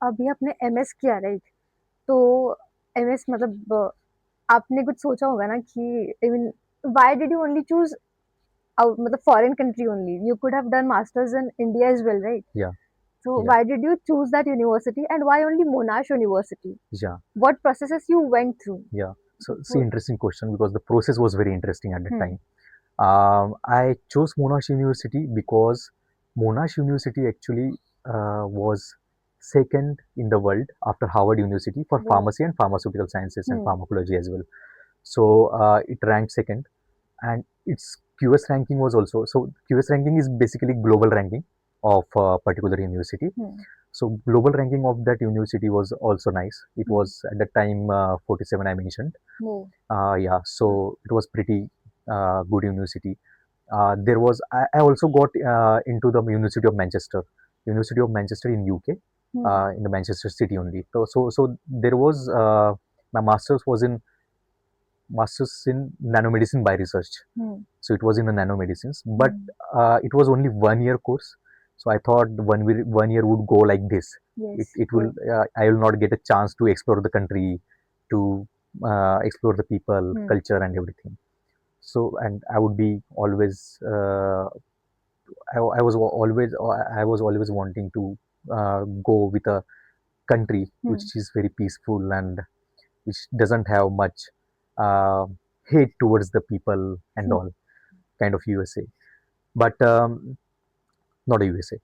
अभी आपने एमएस किया राइट? तो एमएस मतलब आपने कुछ सोचा होगा ना कि I mean why did you only choose मतलब foreign country only? You could have done masters in India as well, right? Yeah, So yeah, why did you choose that university and why only Monash University? yeah, What processes you went through yeah. So, see, before? interesting question because the process was very interesting at the Hmm. time. I chose Monash University because Monash University actually was second in the world after Harvard University for Wow. pharmacy and pharmaceutical sciences and Hmm. pharmacology as well. So it ranked second, and its QS ranking was also, so QS ranking is basically global ranking of a particular university. Hmm. So global ranking of that university was also nice. It Hmm. was at that time 47 I mentioned. No. Yeah, so it was pretty good university. There was I also got into the University of Manchester, University of Manchester in UK, Hmm. in the Manchester city only. So there was my masters in nanomedicine by research. Hmm. So it was in the nanomedicines, but Hmm. it was only 1 year course. So I thought 1 year would go like this. It, Yes. it will Yes. I will not get a chance to explore the country, to explore the people, Hmm. culture, and everything. So and I would be always I was always wanting to go with a country which Hmm. is very peaceful and which doesn't have much uh, hate towards the people and Hmm. all, kind of USA, but not a USA.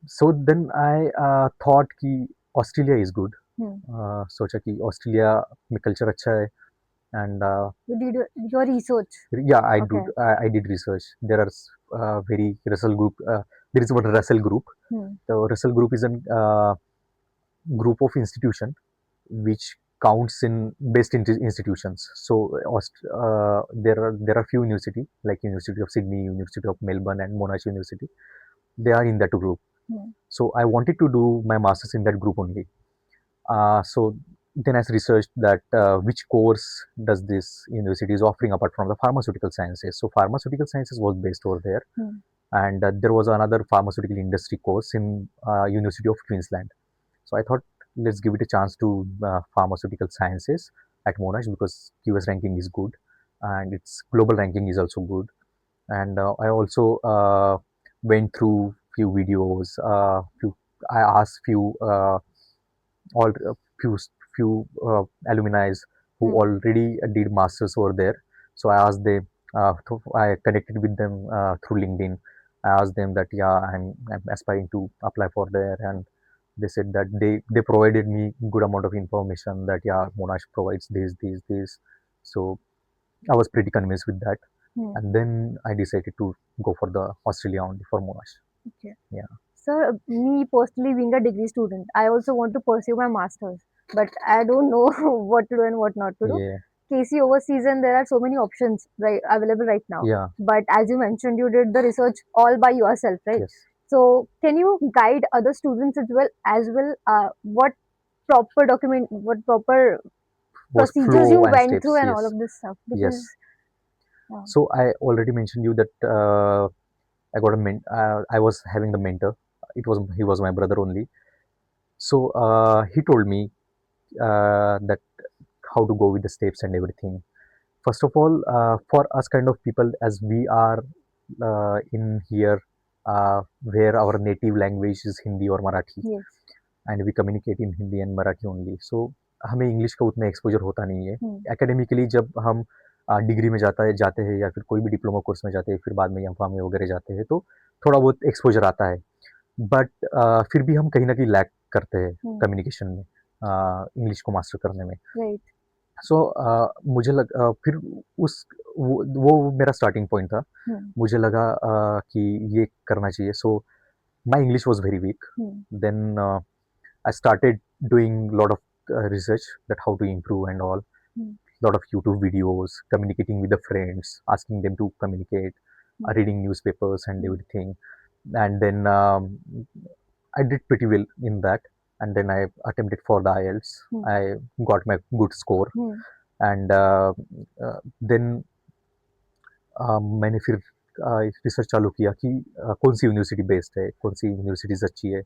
So then I thought कि Australia is good. Hmm. सोचा कि Australia में culture अच्छा है and You did your research. yeah, Okay. I did research. There are very Russell group. There is one Russell group. Hmm. The Russell group is a group of institution which counts in best institutions. So there are few university like University of Sydney, University of Melbourne, and Monash University. They are in that group. Hmm. So I wanted to do my masters in that group only. So then I researched that which course does this university is offering apart from the pharmaceutical sciences. So pharmaceutical sciences was based over there, Hmm. and there was another pharmaceutical industry course in University of Queensland. So I thought let's give it a chance to pharmaceutical sciences at Monash because QS ranking is good and its global ranking is also good. And I also went through few videos. I asked all few alumni who Hmm. already did masters over there. So I asked them. I connected with them through LinkedIn. I asked them that yeah, I'm aspiring to apply for there, and they said that they provided me good amount of information that yeah, Monash provides this. So I was pretty convinced with that, Hmm. and then I decided to go for the Australia only for Monash. Okay. Yeah, Sir, me personally being a degree student, I also want to pursue my masters, but I don't know what to do and what not to do. yeah, KC overseas and there are so many options right available right now. yeah, But as you mentioned, you did the research all by yourself, right? yes. So can you guide other students as well? What proper document, what proper Was procedures you flow and went through steps. and all Yes, of this stuff? Because yes. uh, So I already mentioned you that I was having the mentor. He was my brother only. So he told me that how to go with the steps and everything. First of all, for us kind of people, as we are in here, where our native language is Hindi or Marathi, yes, and we communicate in Hindi and Marathi only. So हमें English का उतना exposure होता नहीं है hmm, academically जब हम degree में जाते हैं या फिर कोई भी डिप्लोमा कोर्स में जाते हैं फिर बाद में एम फार्म में वगैरह जाते हैं तो थोड़ा बहुत एक्सपोजर आता है बट फिर भी हम कहीं ना कहीं लैक करते हैं hmm, कम्युनिकेशन में इंग्लिश को मास्टर करने में right, सो फिर उस वो मेरा स्टार्टिंग पॉइंट था hmm, मुझे लगा कि ये करना चाहिए so my English was very weak hmm, then I started doing a lot of research that how to improve and all. hmm, Lot of YouTube videos, communicating with the friends, asking them to communicate, hmm, reading newspapers and hmm, everything. And then I did pretty well in that. And then I attempted for the IELTS. hmm, I got my good score. hmm, And then मैंने फिर research चालू किया कि कौन सी university best है कौन सी universities अच्छी है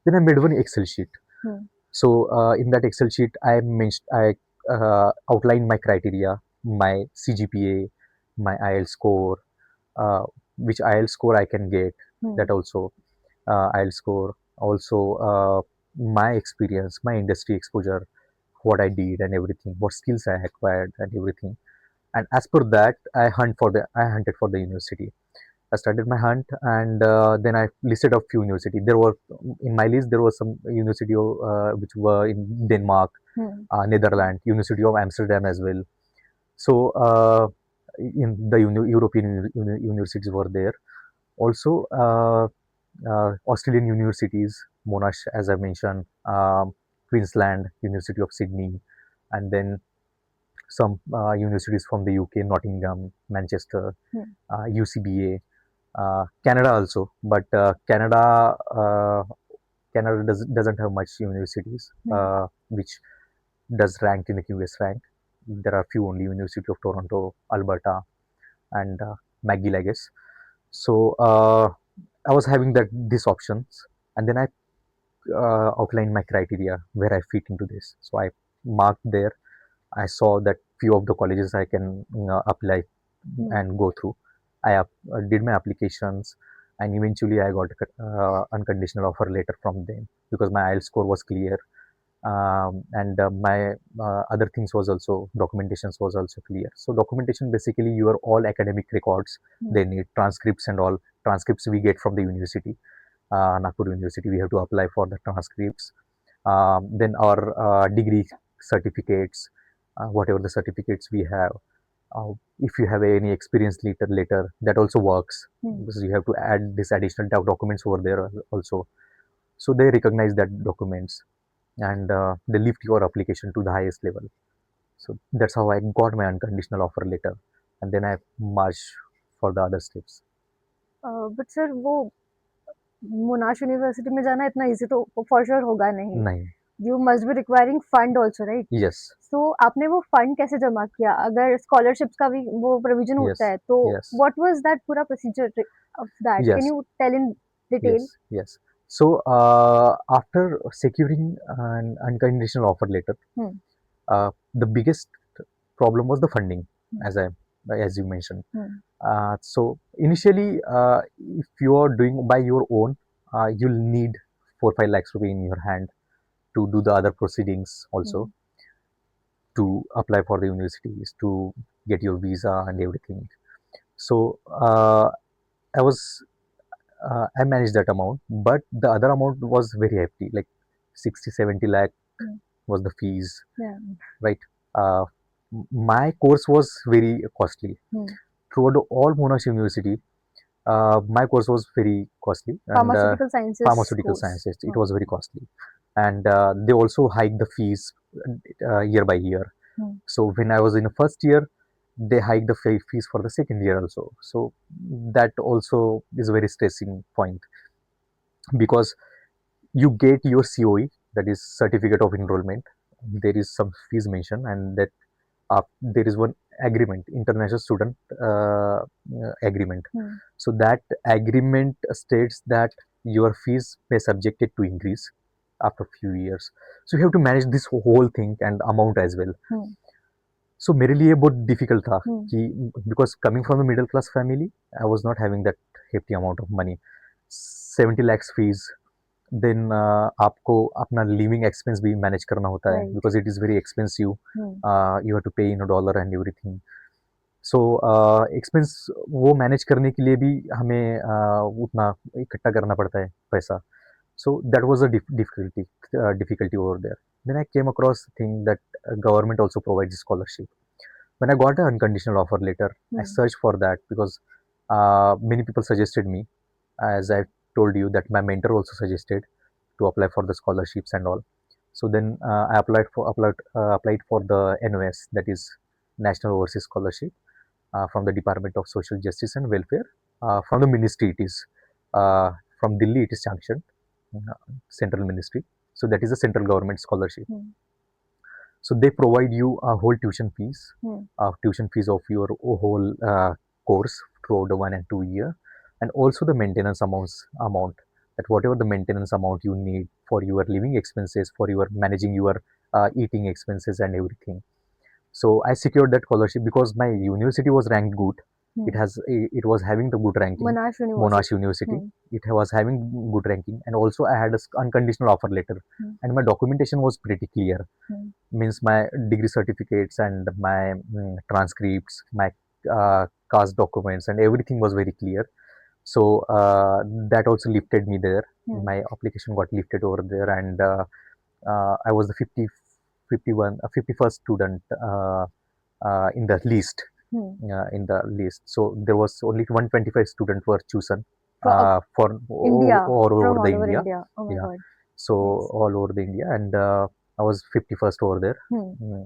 then I made one excel sheet hmm, So in that Excel sheet, I outlined my criteria, my CGPA, my IELTS score, uh, which IELTS score I can get. Hmm. That also IELTS score, also my experience, my industry exposure, what I did and everything, what skills I acquired and everything. And as per that, I hunted for the university. I started my hunt, and then I listed a few universities. There were in my list there was some university which were in Denmark, Hmm. Netherlands, University of Amsterdam as well. So in the European universities were there. Also, Australian universities, Monash, as I mentioned, Queensland, University of Sydney, and then some universities from the UK, Nottingham, Manchester, Hmm. UCBA, Canada also, but Canada doesn't have much universities Hmm. which does rank in the QS rank. There are few only University of Toronto, Alberta, and McGill, I guess. So I was having that these options, and then I outlined my criteria where I fit into this. So I marked there. I saw that few of the colleges I can apply Hmm. and go through. Did my applications, and eventually I got unconditional offer letter from them because my IELTS score was clear, and my other things was also documentations was also clear. So documentation basically your all academic records Hmm. they need transcripts and all transcripts we get from the university, Nagpur University. We have to apply for the transcripts. Then our degree certificates, whatever the certificates we have. If you have any experience later, that also works Hmm. because you have to add this additional documents over there also. So they recognize that documents and they lift your application to the highest level. So that's how I got my unconditional offer letter, and then I marched for the other steps. But sir वो मोनाश university में जाना इतना easy तो for sure होगा नहीं. नहीं. You must be requiring fund also, right? Yes. सो आपने वो फंड कैसे जमा किया? अगर स्कॉलरशिप्स का भी वो प्रोविजन होता Yes. है तो Yes. व्हाट वाज दैट पूरा procedure of that? Can Yes. You tell in detail? Yes. Yes. So after securing an unconditional offer letter, hmm. the biggest problem was the funding, hmm. as I as you mentioned. Hmm. So initially, if you are doing by your own, you'll need 4-5 lakhs rupees in your hand to do the other proceedings also, hmm. to apply for the universities, to get your visa and everything. So I was I managed that amount, but the other amount was very hefty, like 60-70 lakh hmm. was the fees, Yeah. right? Uh, my course was very costly. Hmm. Throughout all Monash University, my course was very costly, and pharmaceutical sciences pharmaceutical course. sciences, it was very costly. And they also hiked the fees year by year. So when I was in the first year, they hiked the fees for the second year also. So that also is a very stressing point because you get your COE, that is certificate of enrollment. There is some fees mentioned, and that there is one agreement, international student agreement. So that agreement states that your fees may subjected to increase after few years. So you have to manage this whole thing and amount as well. So मेरे लिए बहुत difficult था कि because coming from the middle class family, I was not having that hefty amount of money. 70 lakhs fees, then आपको अपना living expense भी manage करना होता है right. Because it is very expensive. You have to pay in dollar and everything. So expense वो manage करने के लिए भी हमें उतना इकट्ठा करना पड़ता है पैसा. So that was a difficulty over there. Then I came across the thing that government also provides scholarship. When I got an unconditional offer letter, I searched for that because many people suggested me, as I told you that my mentor also suggested to apply for the scholarships and all. So then I applied for the NOS, that is National Overseas Scholarship, from the Department of Social Justice and Welfare. From the ministry, it is from Delhi. It is sanctioned, central ministry. So that is a central government scholarship. So they provide you a whole tuition fees of your whole course throughout the 1 and 2 year, and also the maintenance amount that whatever the maintenance amount you need for your living expenses, for your managing your eating expenses and everything. So I secured that scholarship because my university was ranked good. Hmm. It was having the good ranking. Monash University. Monash University. Hmm. It was having good ranking, and also I had a unconditional offer letter, Hmm. and my documentation was pretty clear. Hmm. Means my degree certificates and my transcripts, my caste documents, and everything was very clear. So that also lifted me there. Hmm. My application got lifted over there, and I was the 51st student in the list. Hmm. So there was only 125 students were chosen For for India, all from over the all over India. India. Oh my Yeah, God. so Yes. all over the India, and I was 51st over there. Hmm. Mm.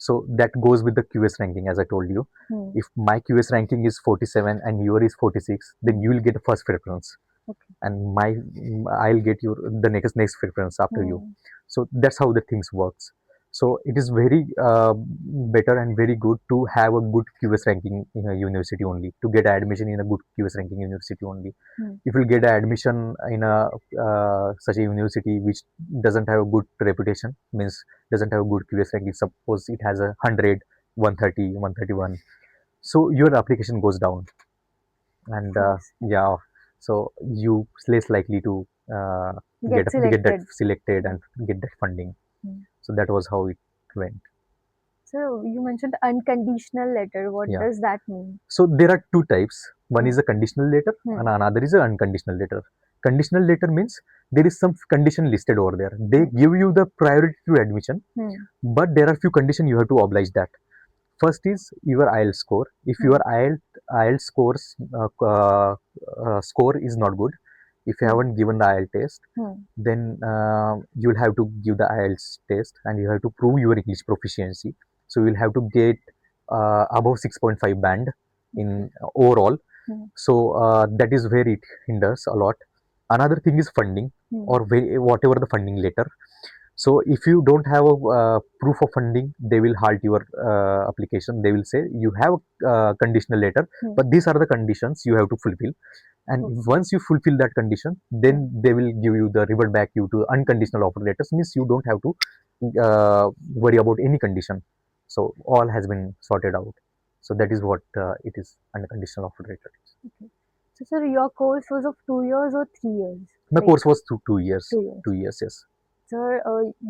So that goes with the QS ranking, as I told you. Hmm. If my QS ranking is 47 and your is 46, then Hmm. you will get the first preference, Okay. and I'll get your the next preference after you. Hmm. So that's how the things works. So it is very better and very good to have a good QS ranking in a university only, to get admission in a good QS ranking university only. Hmm. If you get admission in a such a university which doesn't have a good reputation, means doesn't have a good QS ranking, suppose it has a 100, 130, 131, so your application goes down, Of and course. yeah, so you less likely to Get get that selected. selected Hmm. and get that funding. Hmm. So that was how it went. So you mentioned unconditional letter. What Yeah. does that mean? So there are two types. One Hmm. is a conditional letter Hmm. and another is an unconditional letter. Conditional letter means there is some condition listed over there. They Hmm. give you the priority to admission, Hmm. but there are few conditions you have to oblige that. First is your IELTS score. If Hmm. your IELTS score is not good, if you Hmm. haven't given the IELTS test, Hmm. then you will have to give the IELTS test and you have to prove your English proficiency. So you will have to get above 6.5 band Okay. in overall. Hmm. So that is where it hinders a lot. Another thing is funding, Hmm. or whatever the funding letter. So if you don't have a proof of funding, they will halt your application. They will say you have a conditional letter, Hmm. but these are the conditions you have to fulfill. And Okay. once you fulfill that condition, Hmm. then they will give you the revert back you to unconditional offer letters. Means you don't have to worry about any condition. So all has been sorted out. So that is what it is, unconditional offer letter. Okay. So sir, your course was of 2 years or 3 years? My Like course was 2 years. 2 years. 2 years, yes. Sir,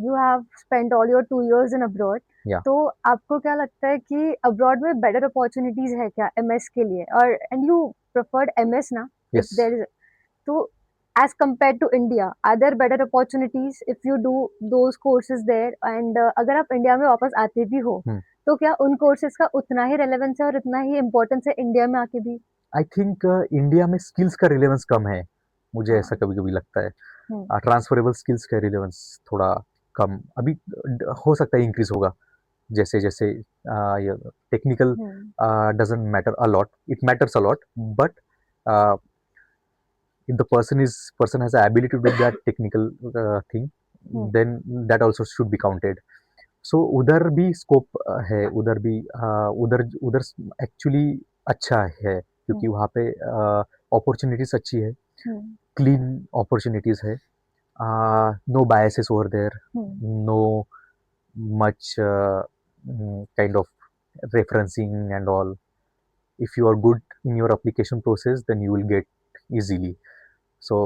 you have spent all your 2 years in abroad. Yeah. तो आपको क्या लगता है कि abroad में better opportunities है क्या MS के लिए और एंड यू प्रेफर्ड एमएस ना इफ Yes. देयर इज तो as compared to India are there better opportunities if you do those courses there and अगर आप इंडिया में वापस आते भी हो Hmm. तो क्या उन कोर्सेज का उतना ही रेलेवेंस है और इतना ही इम्पोर्टेंस है इंडिया में आके भी आई थिंक इंडिया में स्किल्स का रिलेवेंस कम है, मुझे ऐसा हाँ कभी कभी लगता है. हम्म ट्रांसफरेबल स्किल्स का रिलेवेंस थोड़ा कम अभी हो सकता है इंक्रीज होगा जैसे जैसे technical hmm doesn't matter a lot, it matters a lot, but if the person has the ability to do that technical thing, hmm then that also should be counted. So उधर भी scope है, उधर भी उधर उधर actually अच्छा है क्योंकि हम्म वहाँ पे अपॉर्चुनिटीज अच्छी है, हम्म क्लीन अपॉर्चुनिटीज है, no biases over there, hmm no much kind of referencing and all. If you are good in your application process, then you will get easily. So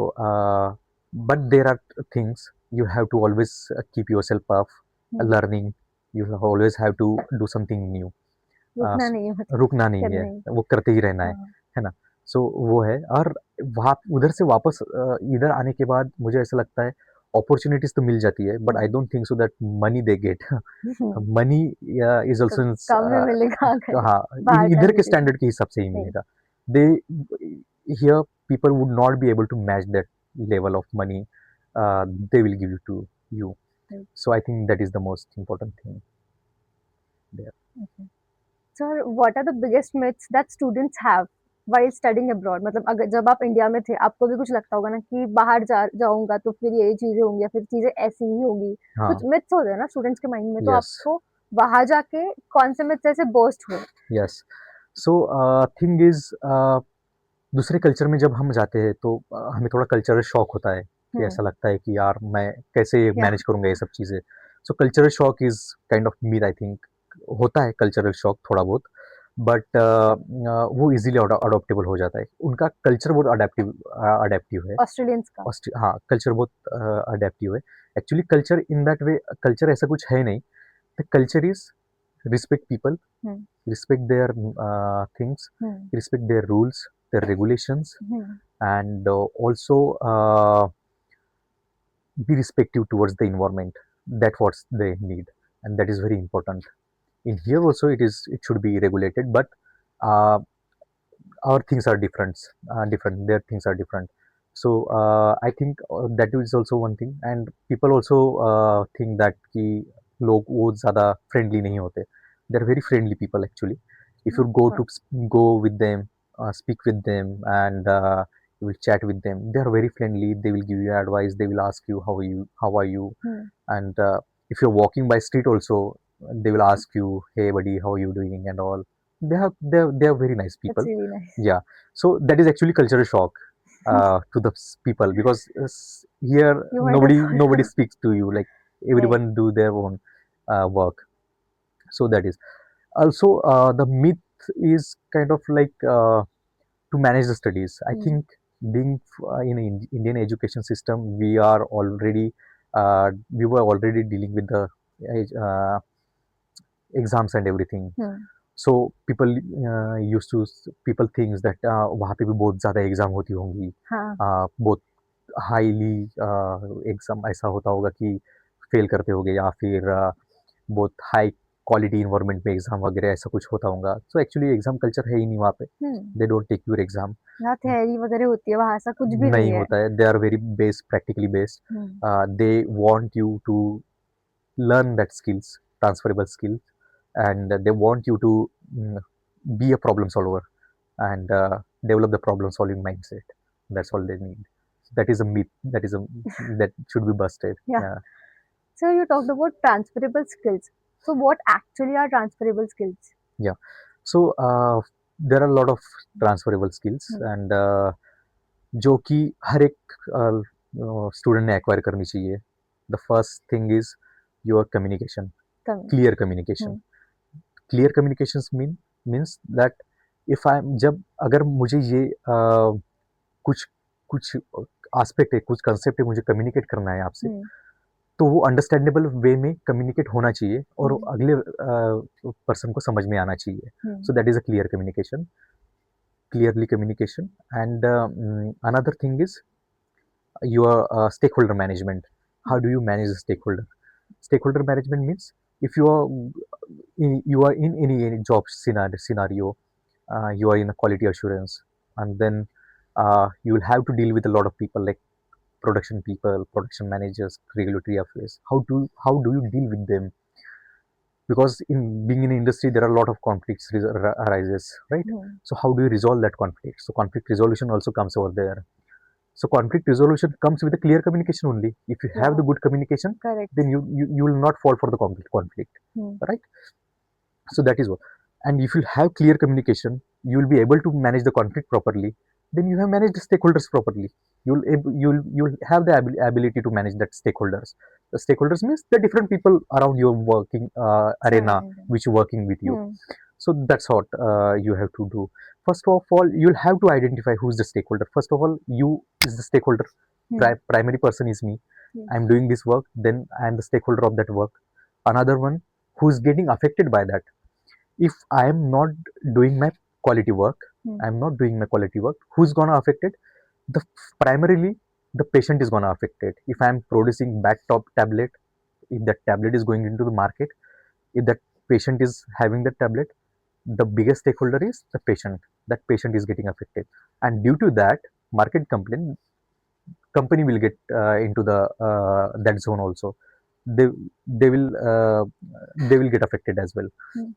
but there are things you have to always keep yourself up, hmm learning. You always have to do something new. रुकना नहीं है मतलब रुकना नहीं है, करने वो करते ही रहना हाँ है ना. सो वो है. और वहाँ उधर से वापस इधर आने के बाद मुझे ऐसा लगता है अपॉर्चुनिटीज तो मिल जाती है, but I hmm don't think so that money they get. Hmm, money is तो ऑल्सो, कम में मिलेगा अगर हाँ, बाहर इधर जाने के के लिए स्टैंडर्ड के हिसाब से ही नहीं मिलेगा. They here people would not be able to match that level of money they will give you to you. नहीं so I think that is the most important thing there. Okay sir what are the biggest myths that students have while studying abroad मतलब अगर जब आप India में थे आपको भी कुछ लगता होगा ना कि बाहर जाऊंगा तो फिर ये चीजें होंगी या फिर चीजें ऐसी ही होगी कुछ हाँ. मिथ्स होते हैं ना स्टूडेंट्स के माइंड में तो यस. आपको वहां जाके कौन से मिथ्स ऐसे बर्स्ट हुए यस. सो थिंग इज दूसरे कल्चर में जब हम जाते हैं तो हमें थोड़ा कल्चरल शॉक होता है कि हम्म। ऐसा लगता है कि यार मैं कैसे या मैनेज करूँगा ये सब चीज़ें। सो cultural shock is kind of myth I think, होता है कल्चरल शॉक थोड़ा बहुत, बट वो ईज़िली अडॉप्टेबल हो जाता है। उनका कल्चर बहुत अडैप्टिव है। ऑस्ट्रेलियंस का। हाँ, कल्चर बहुत अडैप्टिव है। Actually culture in that way culture ऐसा कुछ है नहीं। The culture is respect people, hmm. respect their things, hmm. respect their rules, their regulations, hmm. and also be respectful towards the environment. That's what they need, and that is very important. In here also, it should be regulated, but uh, our things are different. Different. Their things are different. So I think that is also one thing, and people also think that कि लोग वो ज़्यादा friendly नहीं होते. They are very friendly people actually. If you go हाँ। to go with them, speak with them, and you will chat with them, they are very friendly. They will give you advice. They will ask you how are you, hmm. and if you're walking by street also, they will ask you, hey buddy, how are you doing and all. They are very nice That's people. really nice. Yeah, so that is actually cultural shock to the people, because here You might have nobody thought. speaks to you, like Right. everyone do their own work. So that is also the myth is kind of like to manage the studies. I Hmm. think being in Indian education system, we were already dealing with the uh, exams and everything. Hmm. So people used to, people thinks that वहाँ पे भी बहुत ज़्यादा exam होती होंगी, हाँ। बहुत highly exam ऐसा होता होगा कि फेल करते होगे, या फिर बहुत हाई क्वालिटी इन्वायरमेंट में एग्ज़ाम वगैरह ऐसा कुछ होता होगा। सो एक्चुअली एग्ज़ाम कल्चर है ही नहीं वहाँ पे, hmm. They don't take your exam. यहाँ थ्योरी वगैरह होती है, वहां ऐसा कुछ भी नहीं नहीं है। होता है, they are very based, practically based. Hmm. They want you to learn that skills, transferable skills, and they want you to mm, be a problem solver, and develop the problem solving mindset. That's all they need. That is a myth. That should be busted. Yeah. Yeah, So you talked about transferable skills. So what actually are transferable skills? yeah. So there are a lot of transferable skills, Hmm. and जो कि हर एक student ने acquire करनी चाहिए. The first thing is your communication, Coming. Clear communication. Hmm. Clear communications means that if I जब अगर मुझे ये कुछ कुछ एस्पेक्ट है, कुछ कंसेप्ट है, मुझे कम्युनिकेट करना है आपसे, Hmm. तो वो अंडरस्टैंडेबल वे में कम्युनिकेट होना चाहिए, और Hmm. अगले पर्सन को समझ में आना चाहिए. Hmm. So that is a clear communication, clearly communication. And another thing is your stakeholder management. How do you manage the stakeholder management means, if you are in any job scenario, you are in a quality assurance, and then you will have to deal with a lot of people, like production people, production managers, regulatory affairs. How do you deal with them? Because in being in industry, there are a lot of conflicts arises, right? Hmm. So how do you resolve that conflict? So conflict resolution also comes over there. So conflict resolution comes with a clear communication only. If you have the Yeah. good communication, Correct. then you will not fall for the conflict, Hmm. right? So that is what. And if you have clear communication, you will be able to manage the conflict properly. Then you have managed the stakeholders properly. You'll have the ability to manage that stakeholders. The stakeholders means the different people around your working arena, Surrounding them. which are working with you. Hmm. So that's what you have to do. First of all, you'll have to identify who's the stakeholder. First of all, you is the stakeholder. Hmm. Primary person is me. Yes. I'm doing this work. Then I'm the stakeholder of that work. Another one who's getting affected by that. If I am not doing my quality work, Hmm. I'm not doing my quality work, who's gonna affect it? The primarily the patient is gonna affect it. If I'm producing bad top tablet, if that tablet is going into the market, if that patient is having that tablet, the biggest stakeholder is the patient. That patient is getting affected, and due to that, market complaint, company will get into the that zone also. They they will uh, they will get affected as well. Hmm.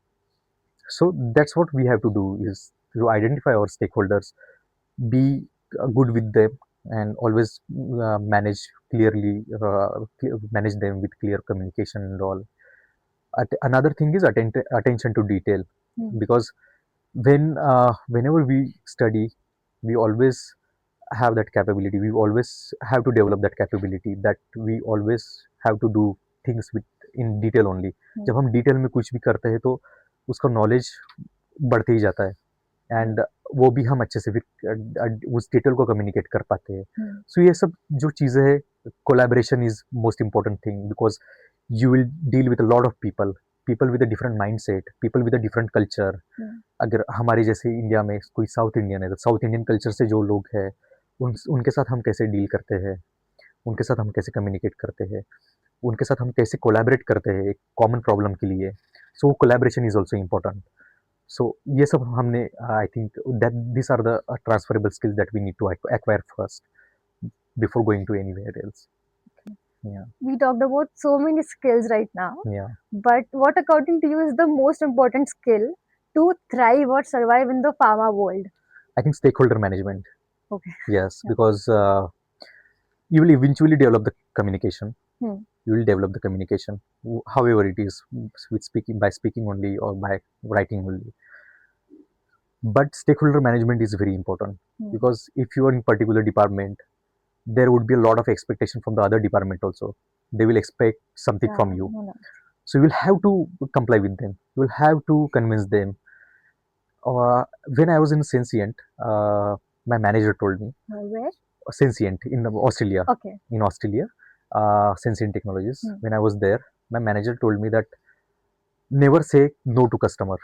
So that's what we have to do, is to identify our stakeholders, be good with them, and always manage them with clear communication and all. Another thing is attention to detail, Hmm. because whenever we study, We always have that capability. We always have to develop that capability, that we always have to do things with in detail only. जब हम detail में कुछ भी करते हैं तो उसका knowledge बढ़ते ही जाता है, एंड वो भी हम अच्छे से फिर उस डिटेल को कम्युनिकेट कर पाते हैं. सो ये सब जो चीज़ें हैं, collaboration is most important thing, because you will deal with a lot of people with a different mindset, people with a different culture. अगर हमारे जैसे इंडिया में कोई साउथ इंडियन है, तो साउथ इंडियन कल्चर से जो लोग हैं उनके साथ हम कैसे डील करते हैं, उनके साथ हम कैसे कम्युनिकेट करते हैं, उनके साथ हम कैसे कोलैबोरेट करते हैं एक कॉमन प्रॉब्लम के लिए. So collaboration is also important. So ये सब हमने, I think that this are the transferable skills that we need to acquire first before going to anywhere else. Yeah. We talked about so many skills right now, Yeah. but what according to you is the most important skill to thrive or survive in the pharma world? I think stakeholder management. Okay. Yes, because you will eventually develop the communication. You will develop the communication, however it is, with speaking, by speaking only or by writing only. But stakeholder management is very important, because if you are in particular department, there would be a lot of expectation from the other department also. They will expect something from you. So you will have to comply with them. You will have to convince them. When I was in Sensient, my manager told me. Where? Sensient in Australia. Okay. In Australia, Sensient Technologies. When I was there, my manager told me that never say no to customer.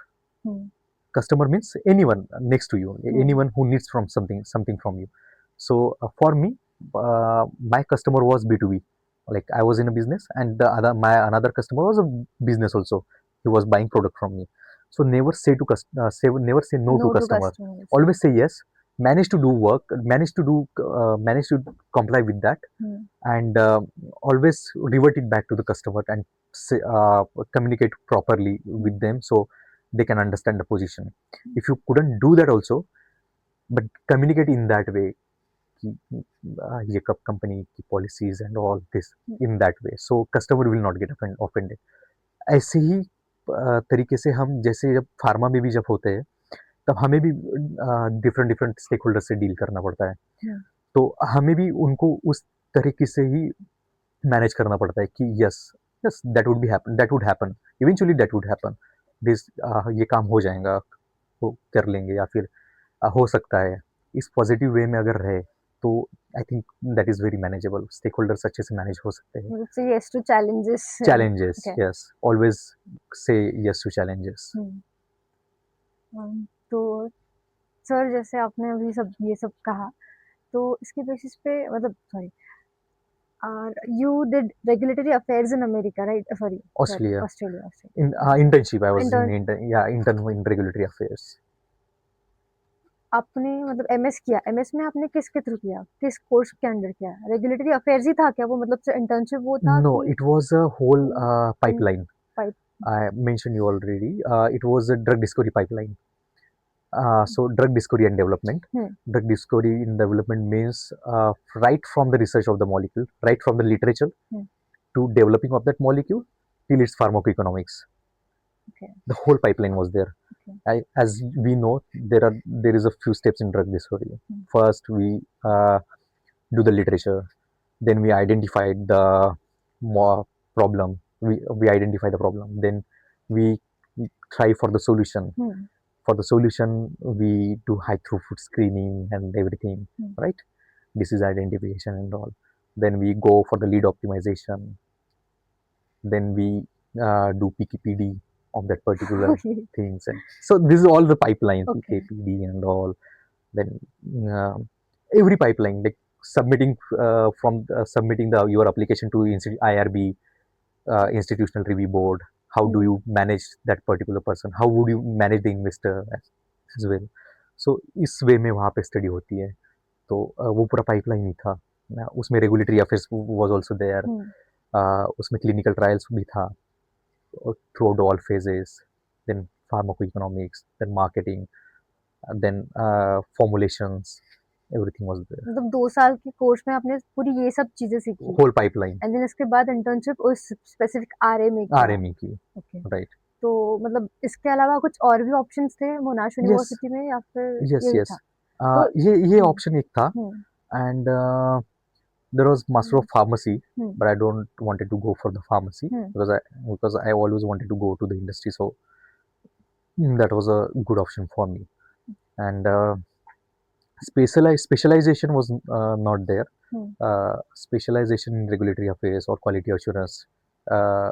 Customer means anyone next to you, anyone who needs something from you. So for me, my customer was B2B. Like I was in a business, and my another customer was a business also. He was buying product from me. So never say never say no to customer. Always say yes. Manage to do work. Manage to comply with that, and always revert it back to the customer and say, communicate properly with them so they can understand the position. If you couldn't do that also, but communicate in that way, ये कब company की policies and all this in that way, so customer will not get offended. ऐसे ही तरीके से हम जैसे जब pharma में भी जब होते हैं, तब हमें भी डिफरेंट डिफरेंट स्टेक होल्डर से डील करना पड़ता है. तो हमें भी उनको उस तरीके से ही मैनेज करना पड़ता है कि yes yes that would happen eventually, that would happen this, ये काम हो जाएगा, वो कर लेंगे, या फिर हो सकता है. इस पॉजिटिव वे में अगर रहे तो I think that is very manageable. Stakeholders अच्छे से मैनेज हो सकते हैं. Say yes to challenges. Challenges, yes. Always say yes to challenges. तो सर जैसे आपने अभी सब ये सब कहा, तो इसके बेसिस पे मतलब sorry, you did regulatory affairs in America, right? Australia. Australia. In internship, I was intern in regulatory affairs. आपने मतलब एमएस किया, एमएस में आपने किसके थ्रू किया, किस कोर्स के अंडर किया? रेगुलेटरी अफेयर्स ही था क्या वो, मतलब से इंटर्नशिप वो था? No, it was a whole pipeline. I mentioned you already. It was a drug discovery pipeline. So drug discovery and development. Drug discovery and development means right from the research of the molecule, right from the literature to developing of that molecule till its pharmacoeconomics. The whole pipeline was there. As we know, there is a few steps in drug discovery. First, we do the literature. Then we identified the problem. We identify the problem. Then we try for the solution. For the solution, we do high throughput screening and everything, right? Disease identification and all. Then we go for the lead optimization. Then we do PKPD of that particular things. And so this is all the pipeline, PKPD and all. Then every pipeline, like submitting your application to IRB, institutional review board. How do you manage that particular person? How would you manage the investor as well? So इस वे में वहाँ पे study होती है. तो वो पूरा pipeline ही था. उसमें regulatory affairs was also there. उसमें क्लिनिकल ट्रायल्स भी था throughout all phases. Then pharmacoeconomics, then marketing, then formulations. Everything was there. मतलब 2 साल के कोर्स में आपने पूरी ये सब चीजें सीखी, होल पाइपलाइन. एंड देन इसके बाद इंटर्नशिप उस स्पेसिफिक आरए में की. राइट. तो मतलब इसके अलावा कुछ और भी ऑप्शंस थे मोनाश यूनिवर्सिटी में, या फिर यस यही यस था? तो ये हम्म, ऑप्शन एक था, hmm, and there was master of pharmacy, hmm, but I don't wanted to go for the pharmacy hmm, because I always wanted to go to the industry, so that was a good option for me. And specialization was not there. Hmm, Specialization in regulatory affairs or quality assurance, uh,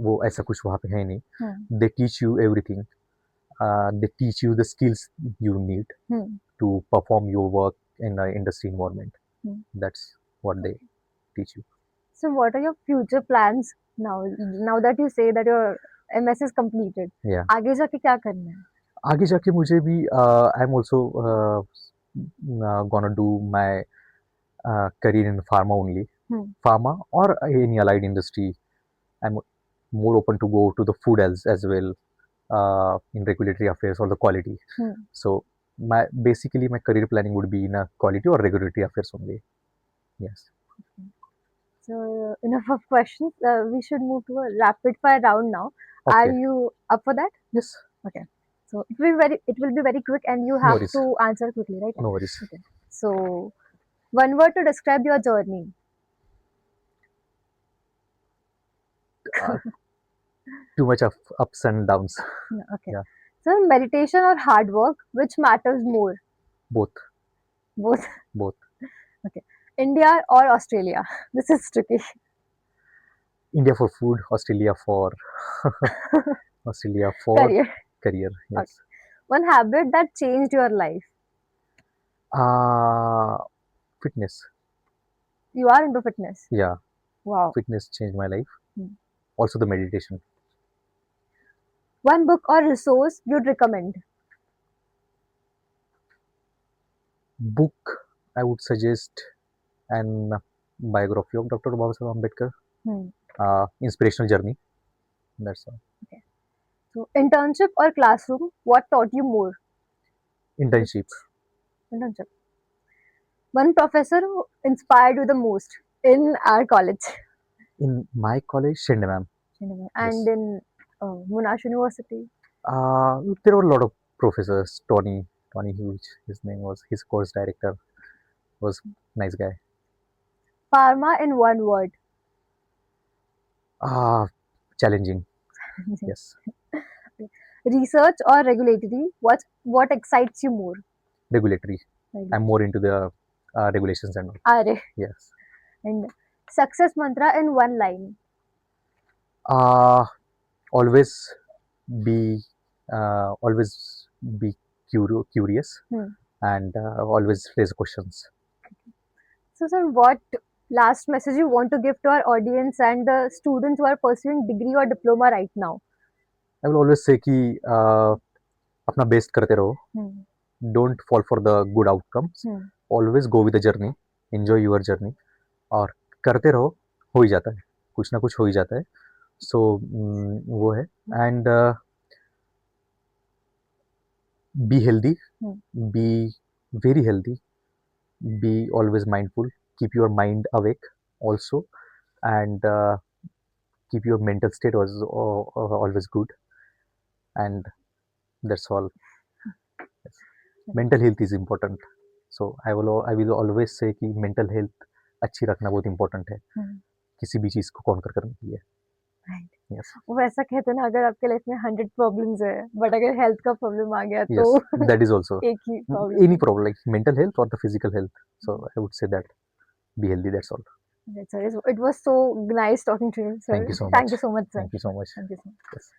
वो ऐसा कुछ वहाँ पे है नहीं. हम्म, They teach you everything. They teach you the skills you need hmm, to perform your work in an industry environment. Hmm. That's what they teach you. So what are your future plans now? Now that you say that your MS is completed, Yeah. आगे जाके क्या करना है? आगे जाके मुझे भी I am also gonna do my career in pharma only. Hmm, Pharma or any allied industry. I'm more open to go to the food as well, in regulatory affairs or the quality. Hmm. So my basically my career planning would be in a quality or regulatory affairs only. Yes. So enough of questions. We should move to a rapid fire round now. Are Okay. you up for that? Yes. Okay. So it will be very quick, and you No have worries. to answer quickly, right? No worries. Okay. So one word to describe your journey. Uh, Too much of ups and downs. No, okay. Yeah. So meditation or hard work, which matters more? Both. Both. Both. Okay. India or Australia? This is tricky. India for food, Australia for Australia for Career. career. Okay. Yes. One habit that changed your life. Uh, Fitness. You are into fitness. Yeah, Wow. fitness changed my life. Hmm. Also the meditation. One book or resource you'd recommend. Book, I would suggest an biography of Dr. Babasaheb Ambedkar. Hmm. Inspirational journey. That's all. Okay. So internship or classroom, what taught you more? Internship. Internship. One professor who inspired you the most in our college. In my college, Shende ma'am. And Yes. in Monash University. There were a lot of professors. Tony Hughes, his name was. His course director was nice guy. Pharma in one word. Ah, Challenging. Yes. Research or regulatory, what excites you more? Regulatory. I'm Regulatory. more into the regulations and all. Are. Yes. And success mantra in one line. Uh, always be always be curious, Hmm. and always raise questions. So, sir, what last message you want to give to our audience and the students who are pursuing degree or diploma right now? I will always say कि अपना best करते रहो. Hmm. Don't fall for the good outcomes. Hmm. Always go with the journey. Enjoy your journey. और करते रहो, हो ही जाता है, कुछ ना कुछ हो ही जाता है. So वो है. And be healthy, Hmm. be very healthy, be always mindful, keep your mind awake also, and keep your mental state was always good, and that's all. Yes. Mental health is important, so I will always say कि mental health अच्छी रखना बहुत important है Hmm. किसी भी चीज को conquer करने के लिए. Right. Yes. वो ऐसा कहते हैं ना, अगर आपके लाइफ में 100 प्रॉब्लम्स है बट अगर हेल्थ का प्रॉब्लम आ गया तो Yes, that is also एक ही प्रॉब्लम any है. problem like mental health or the physical health. So I would say that be healthy. That's all. Right, sir. It was so nice talking to you, sir. Thank you so Thank much. you so much, sir. Thank you so much. Thank you so much. Yes.